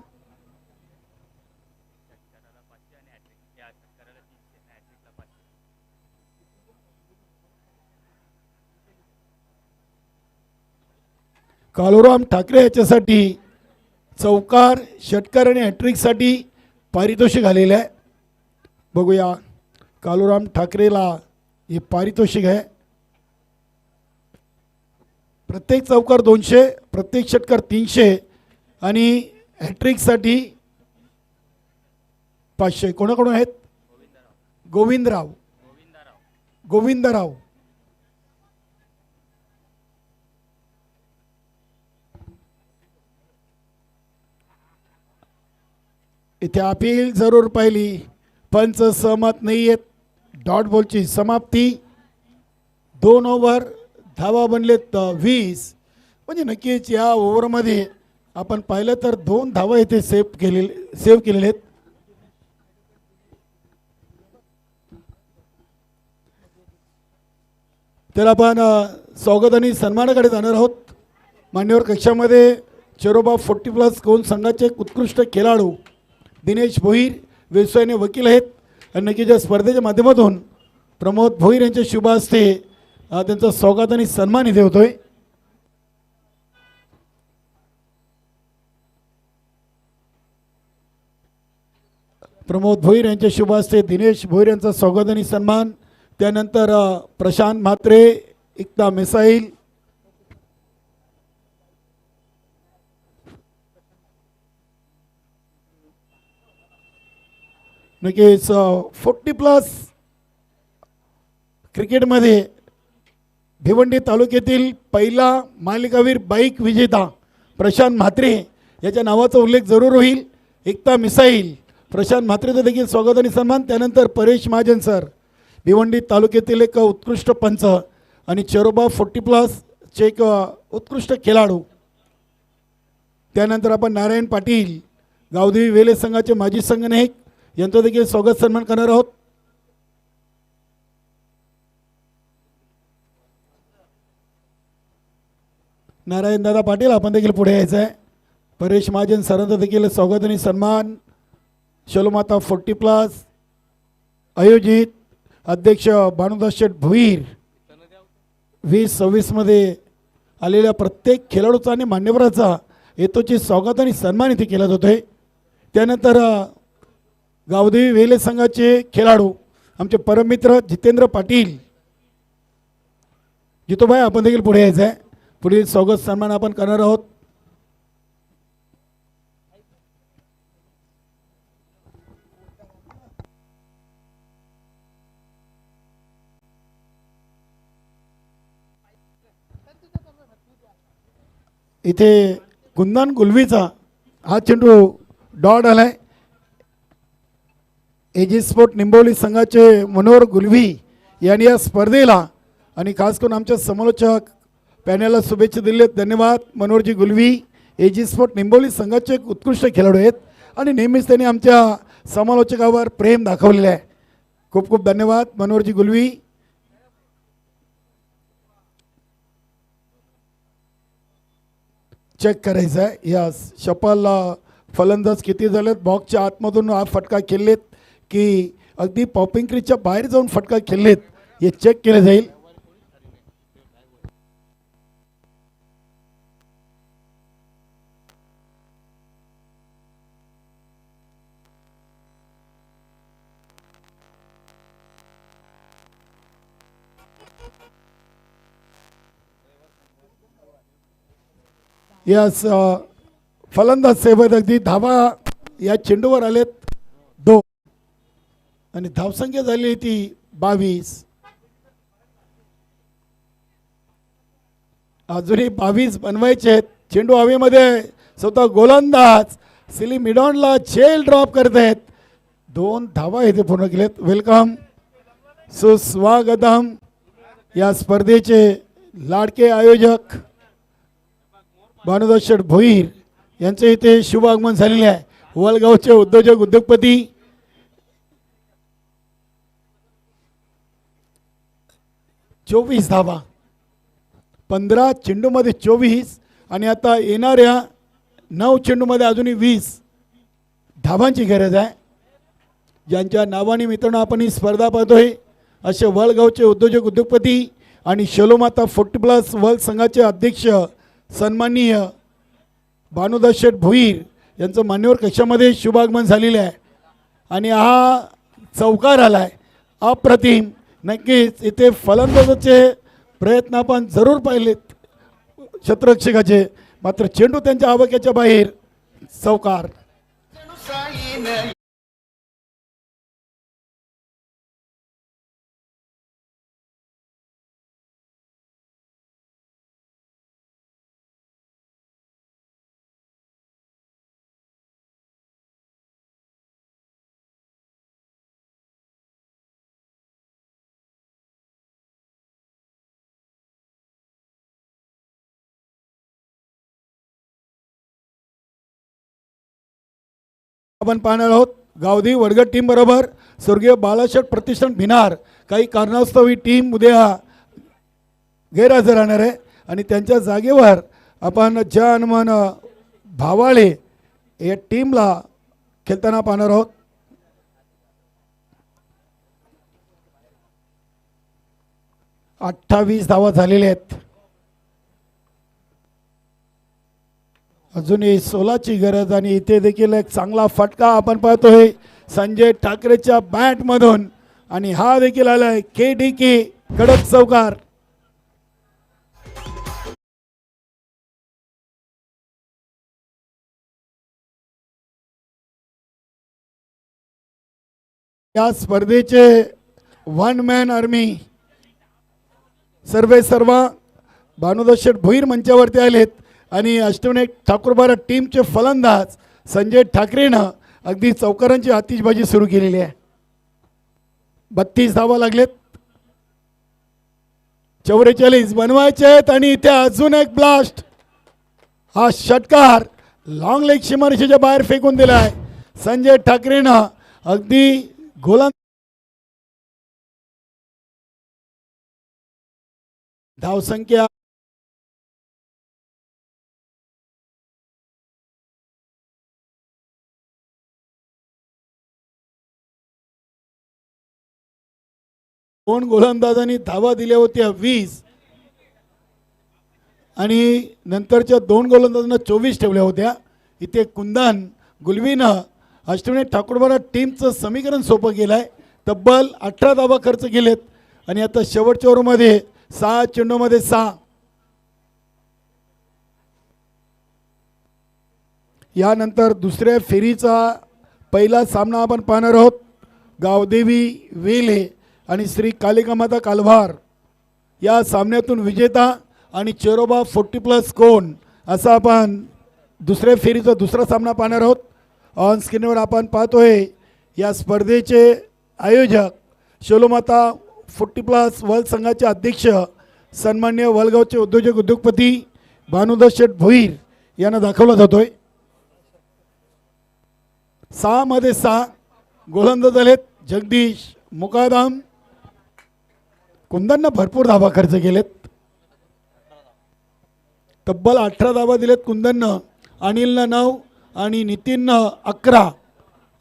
काळूराम ठाकरे याच्यासाठी चौकार, षटकार आणि हॅट्रिकसाठी पारितोषिक आलेलं आहे. बघूया काळूराम ठाकरेला हे पारितोषिक आहे. प्रत्येक चौकार 200, प्रत्येक षटकार 300 आणि हॅट्रिकसाठी 500. कोणाकडून आहेत? गोविंदराव. इथे अपील जरूर पाहिली. पंच सहमत नाही आहेत. डॉट बॉलची समाप्ती. 2 ओव्हर धावा बनलेत 20. म्हणजे नक्कीच या ओव्हरमध्ये आपण पाहिलं तर 2 धावा इथे सेव्ह केलेले आहेत. तर आपण स्वागत आणि सन्मानाकडे जाणार आहोत. मान्यवर कक्षामध्ये चेरोबा 40+ कोण संघाचे उत्कृष्ट खेळाडू दिनेश भोईर व्यवसायाने वकील आहेत आणि नक्कीच या स्पर्धेच्या माध्यमातून प्रमोद भोईर यांच्या शुभ हस्ते त्यांचं स्वागत आणि सन्मान इथे होतोय. प्रमोद भोईर यांच्या शुभ हस्ते दिनेश भोईर यांचा स्वागत आणि सन्मान. त्यानंतर प्रशांत म्हात्रे, एकता मिसाईल, नक्कीच 40+ क्रिकेटमध्ये भिवंडी तालुक्यातील पहिला मालिकावीर बाईक विजेता प्रशांत म्हात्रे याच्या नावाचा उल्लेख जरूर होईल. एकता मिसाईल, प्रशांत म्हात्रेचं देखील स्वागत आणि सन्मान. त्यानंतर परेश महाजन सर, भिवंडी तालुक्यातील एक उत्कृष्ट पंच आणि चेरोबा 40+ चे एक उत्कृष्ट खेळाडू. त्यानंतर आपण नारायण पाटील, गावदेवी वेले संघाचे माजी संघनायक, यांचं देखील स्वागत सन्मान करणार आहोत. नारायण दादा पाटील, आपण देखील पुढे यायचं आहे. परेश महाजन सरांचं देखील स्वागत आणि सन्मान. शलोमाता 40+ आयोजित अध्यक्ष भानुदास शेठ भोईर, 2026 मध्ये आलेल्या प्रत्येक खेळाडूचा आणि मान्यवराचा येतोची स्वागत आणि सन्मान इथे केला जातोय. त्यानंतर गावदेवी वेले संघाचे खेळाडू आमचे परममित्र जितेंद्र पाटील, जितोबाई आपण देखील पुढे यायचं आहे. पुढील स्वागत सन्मान आपण करणार आहोत. इथे कुंदन गुलवीचा हा चेंडू डॉट आलाय. एजी स्पोर्ट निंबोली संघाचे मनोहर गुलवी यांनी या स्पर्धेला आणि खास करून आमच्या समालोचक पॅनलला शुभेच्छा दिलेत. धन्यवाद मनोहरजी गुलवी. एजी स्पोर्ट निंबोली संघाचे एक उत्कृष्ट खेळाडू आहेत आणि नेहमीच त्यांनी आमच्या समालोचकावर प्रेम दाखवलेलं आहे. खूप खूप धन्यवाद मनोहरजी गुलवी. चेक करायचं आहे. या शपालला फलंदाज किती झालेत, बॉक्सच्या आतमधून हा फटका खेळलेत की अगदी पॉपिंग क्रीजच्या बाहेर जाऊन फटका खेळलेत, हे चेक केले जाईल. यास फलंदाज सेवेत अगदी धावा या चेंडूवर आलेत 2 आणि धावसंख्या झाली ती 22. अजूनही 22 बनवायचे आहेत. चेंडू हवेमध्ये स्वतः गोलंदाज सिली मिडॉनला झेल ड्रॉप करत आहेत. 2 धावा इथे पूर्ण केलेत. वेलकम, सुस्वागतम. या स्पर्धेचे लाडके आयोजक भानुदास शेठ भोईर यांचे इथे शुभ आगमन झालेले आहे. वलगावचे उद्योजक उद्योगपती 24 धावा, 15 चेंडूमध्ये 24 आणि आता येणाऱ्या 9 चेंडूमध्ये अजूनही 20 धावांची गरज आहे. ज्यांच्या नावाने मित्रांनो आपण ही स्पर्धा पाहतोय असे वलगावचे उद्योजक उद्योगपती आणि शलोमाता 40+ वर्ल्ड संघाचे अध्यक्ष सन्माननीय भानुदास शेठ भोईर यांचं मान्यवर कक्षामध्ये शुभागमन झालेले आहे. आणि हा चौकार आला आहे अप्रतिम. नक्कीच इथे फलंदाजाचे प्रयत्न आपण जरूर पाहिलेत क्षेत्ररक्षकाचे, मात्र चेंडू त्यांच्या आवाक्याच्या बाहेर. चौकार. आपण पाहणार आहोत गावदेवी वडगड टीम बरोबर स्वर्गीय बाळाशेठ प्रतिष्ठान भिनार. काही कारणास्तव ही टीम उद्या गैरहजर राहणार आहे आणि त्यांच्या जागेवर आपण ज्या हनुमान भावाळे या टीमला खेळताना पाहणार आहोत. 28 धावा झालेल्या आहेत. अजूनही 16ची गरज आणि इथे देखील एक चांगला फटका आपण पाहतोय संजय ठाकरेच्या बॅट मधून आणि हा देखील आलाय KDK कडक चौकार. या स्पर्धेचे वन मॅन आर्मी सर्वा भानुदास शेठ भोईर मंचावरती आलेत आणि अष्टविनायक ठाकूरबारा टीमचे फलंदाज संजय ठाकरेनं अगदी चौकारांची आतिषबाजी सुरू केलेली आहे. 32 धावा लागलेत. 44 बनवायचे आहेत आणि इथे अजून एक ब्लास्ट. हा षटकार लॉंग लेग सीमारेषेच्या बाहेर फेकून दिलाय संजय ठाकरेनं. अगदी गोलंदाज धावसंख्या दोन गोलंदाजांनी धावा दिल्या होत्या 20 आणि नंतरच्या दोन गोलंदाजांना 24 ठेवल्या होत्या. इथे कुंदन गुलवीनं अष्टविनायक ठाकूरबारा टीमचं समीकरण सोपं केलं आहे. तब्बल 18 धावा खर्च केलेत आणि आता शेवटच्या ओव्हरमध्ये 6 चेंडूमध्ये 6. यानंतर दुसऱ्या फेरीचा पहिला सामना आपण पाहणार आहोत. गावदेवी वेले आणि श्री कालिका माता कालभार या सामन्यातून विजेता आणि चेरोबा 40+ कोण असा आपण दुसऱ्या फेरीचा दुसरा सामना पाहणार आहोत. ऑन स्क्रीनवर आपण पाहतोय या स्पर्धेचे आयोजक शोलोमाता 40+ वर्ल्ड संघाचे अध्यक्ष सन्मान्य वलगावचे उद्योगपती भानुदास शेठ भोईर यांना दाखवला जातोय. 6 मध्ये 6 गोलंदाज झालेत. जगदीश मुकादम कुंदननं भरपूर धावा खर्च केलेत. तब्बल 18 धावा दिलेत कुंदननं. अनिलनं 9 आणि नितीननं 11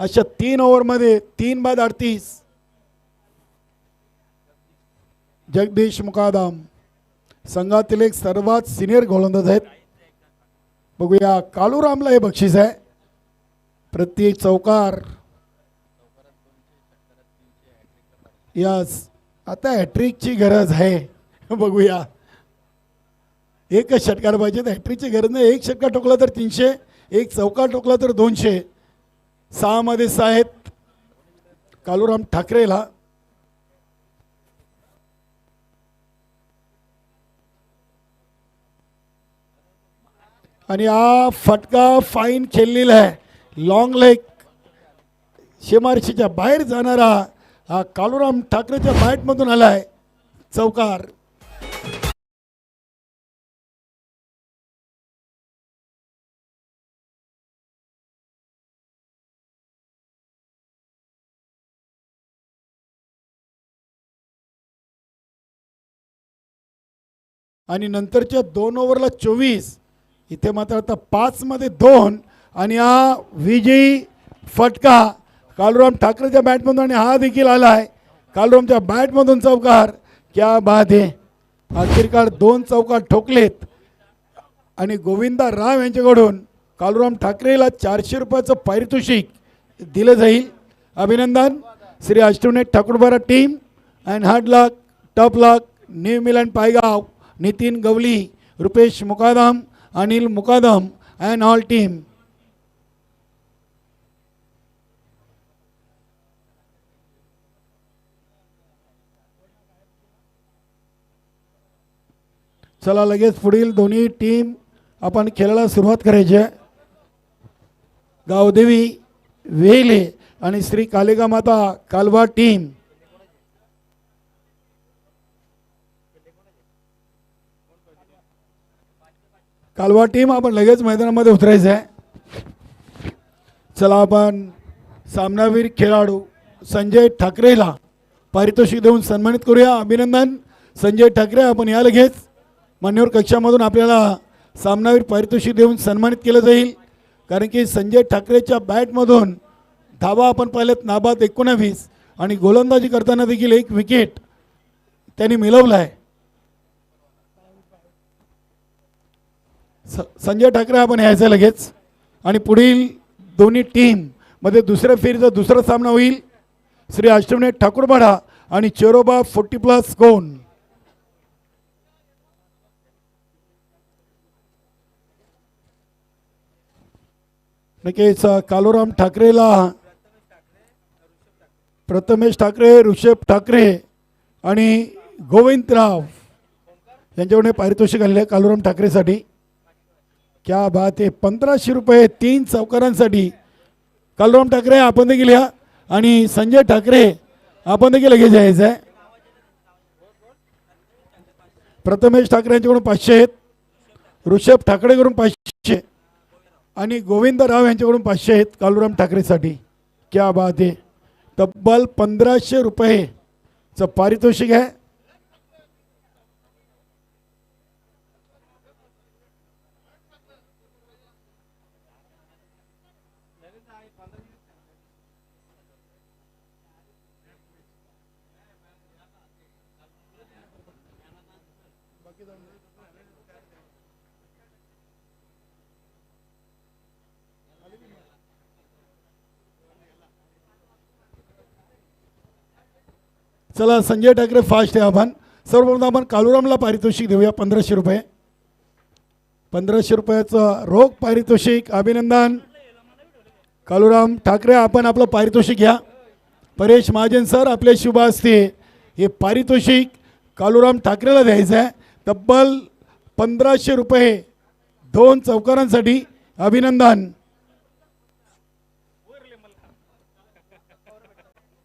अशा 3 ओव्हरमध्ये 3/38. जगदीश मुकादम संघातील एक सर्वात सिनियर गोलंदाज आहेत. बघूया कालूरामला हे बक्षीस आहे. प्रत्येक चौकार यस आता हॅट्रिकची गरज आहे. बघूया एकच षटकार पाहिजे तर हॅट्रिकची गरज नाही. एक षटकार ठोकला तर 300, एक चौकार ठोकला तर 200. 6 मध्ये 6 आहेत कालूराम ठाकरेला. आणि हा फटका फाईन खेळलेला आहे. लॉंग लेग सीमारेषेच्या बाहेर जाणारा हा कालूराम ठाकरेच्या बॅटमधून आलाय चौकार. आणि नंतरच्या 2 ओव्हरला 24. इथे मात्र आता 5 मध्ये 2 आणि हा विजयी फटका कालूराम ठाकरेच्या बॅटमधून आणि हा देखील आलाय कालूरामच्या बॅटमधून चौकार. क्या बात आहे. अखेरकार 2 चौकार ठोकलेत आणि गोविंदा राव यांच्याकडून कालूराम ठाकरेला 400 रुपयाचं पारितोषिक दिलं जाईल. अभिनंदन Shri Ashtavinayak Thakurbara team and hard luck top luck new Milan Paygaon Nitin Gavli Rupesh Mukadam Anil Mukadam and all team. चला लगेच पुढील दोन्ही टीम आपण खेळायला सुरुवात करायची आहे. गावदेवी वेले आणि श्री कालिका माता कालवा टीम. कालवा टीम आपण लगेच मैदानामध्ये उतरायचं आहे. चला आपण सामनावीर खेळाडू संजय ठाकरेला पारितोषिक देऊन सन्मानित करूया. अभिनंदन संजय ठाकरे, आपण या लगेच मान्यवर कक्षामधून आपल्याला सामनावीर पारितोषिक देऊन सन्मानित केलं जाईल. कारण की संजय ठाकरेच्या बॅटमधून धावा आपण पाहिलेत नाबाद 19 आणि गोलंदाजी करताना देखील 1 विकेट त्यांनी मिळवला आहे. संजय ठाकरे आपण यायचं लगेच. आणि पुढील दोन्ही टीम मध्ये दुसऱ्या फेरीचा दुसरा सामना होईल श्री अष्टविनायक ठाकूरपाडा आणि चेरोबा 40+ कोण. नक्कीच कालूराम ठाकरेला प्रथमेश ठाकरे, ऋषभ ठाकरे आणि गोविंदराव यांच्याकडे पारितोषिक आलेले आहे कालूराम ठाकरेसाठी. क्या बात आहे. 1500 रुपये 3 चौकारांसाठी. कालूराम ठाकरे आपण देखील या आणि संजय ठाकरे आपण देखील लगेच यायचं आहे. प्रथमेश ठाकरे यांच्याकडून 500 आहेत, ऋषभ ठाकरेकडून 500 आणि गोविंदराव यांच्याकडून 500 आहेत कालूराम ठाकरेसाठी. क्या बात आहे. तब्बल 1500 रुपयेचं पारितोषिक आहे. चला संजय ठाकरे फास्ट आहे. आपण सर्वप्रथम आपण कालूरामला पारितोषिक देऊया 1500 रुपये. 1500 रुपयाचं रोख पारितोषिक. अभिनंदन कालूराम ठाकरे. आपण आपलं पारितोषिक घ्या. परेश महाजन सर आपले शुभ हस्ते हे पारितोषिक कालूराम ठाकरेला द्यायचं आहे. तब्बल 1500 रुपये 2 चौकारांसाठी. अभिनंदन.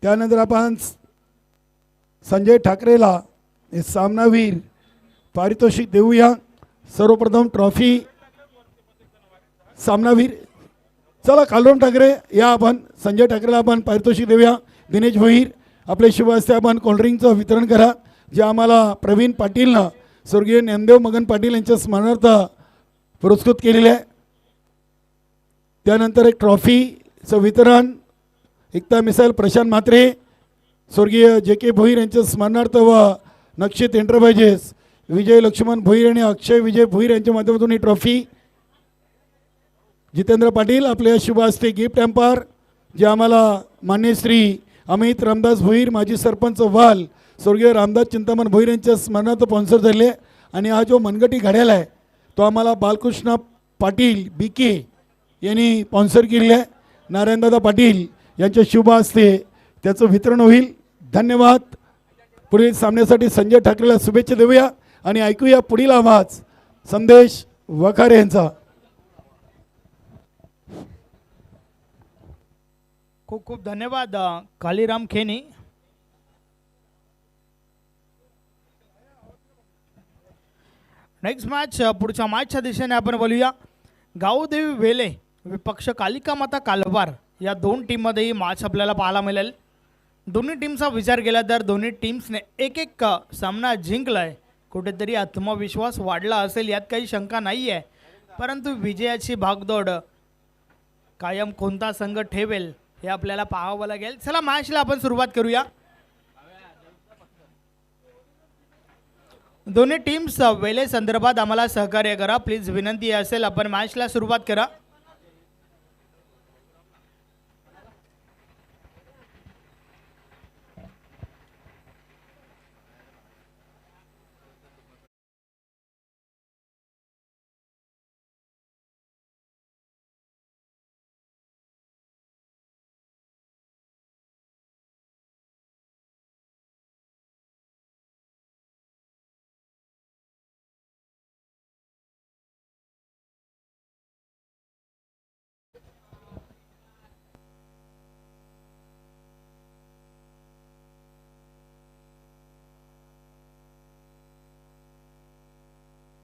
त्यानंतर आपण संजय ठाकरेला हे सामनावीर पारितोषिक देऊया. सर्वप्रथम ट्रॉफी सामनावीर. चला कालूराम ठाकरे या. आपण संजय ठाकरेला आपण पारितोषिक देऊया. दिनेश भोईर आपले शुभ हस्ते आपण कोल्ड्रिंकचं वितरण करा जे आम्हाला प्रवीण पाटीलनं स्वर्गीय ज्ञानदेव मगन पाटील यांच्या स्मरणार्थ पुरस्कृत केलेले आहे. त्यानंतर एक ट्रॉफीचं वितरण एकता मिसाईल प्रशांत म्हात्रे स्वर्गीय जे भोईर यांच्या स्मरणार्थ व नक्षित एंटरप्राइजेस विजय लक्ष्मण भोईर आणि अक्षय विजय भोईर यांच्या माध्यमातून ही ट्रॉफी. जितेंद्र पाटील आपल्या शुभ हस्ते गिफ्ट हॅम्पर जे आम्हाला मान्य श्री अमित रामदास भोईर माजी सरपंच वाल स्वर्गीय रामदास चिंतामण भोईर यांच्या स्मरणार्थ स्पॉन्सर झाले. आणि हा जो मनगटी घड्याळ आहे तो आम्हाला बालकृष्ण पाटील BK यांनी स्पॉन्सर केलेला आहे. नारायणदादा पाटील यांच्या शुभ हस्ते त्याचं वितरण होईल. धन्यवाद. पुढील सामन्यासाठी संजय ठाकरेला शुभेच्छा देऊया आणि ऐकूया पुढील आवाज संदेश वखारे यांचा. खूप खूप धन्यवाद कालीराम खेनी. नेक्स्ट मॅच पुढच्या मॅचच्या दिशेने आपण बोलूया. गावदेवी वेले विपक्ष कालिका माता कालवार या 2 टीममध्येही मॅच आपल्याला पाहायला मिळेल. दोन्ही टीमचा विचार केला तर दोन्ही टीम्सने एक सामना जिंकलाय. कुठेतरी आत्मविश्वास वाढला असेल यात काही शंका नाही आहे. परंतु विजयाची भागदौड कायम कोणता संघ ठेवेल हे आपल्याला पाहावं लागेल. चला मॅचला आपण सुरुवात करूया. दोन्ही टीम्स वेले संदर्भात आम्हाला सहकार्य करा प्लीज. विनंती असेल आपण मॅचला सुरुवात करा.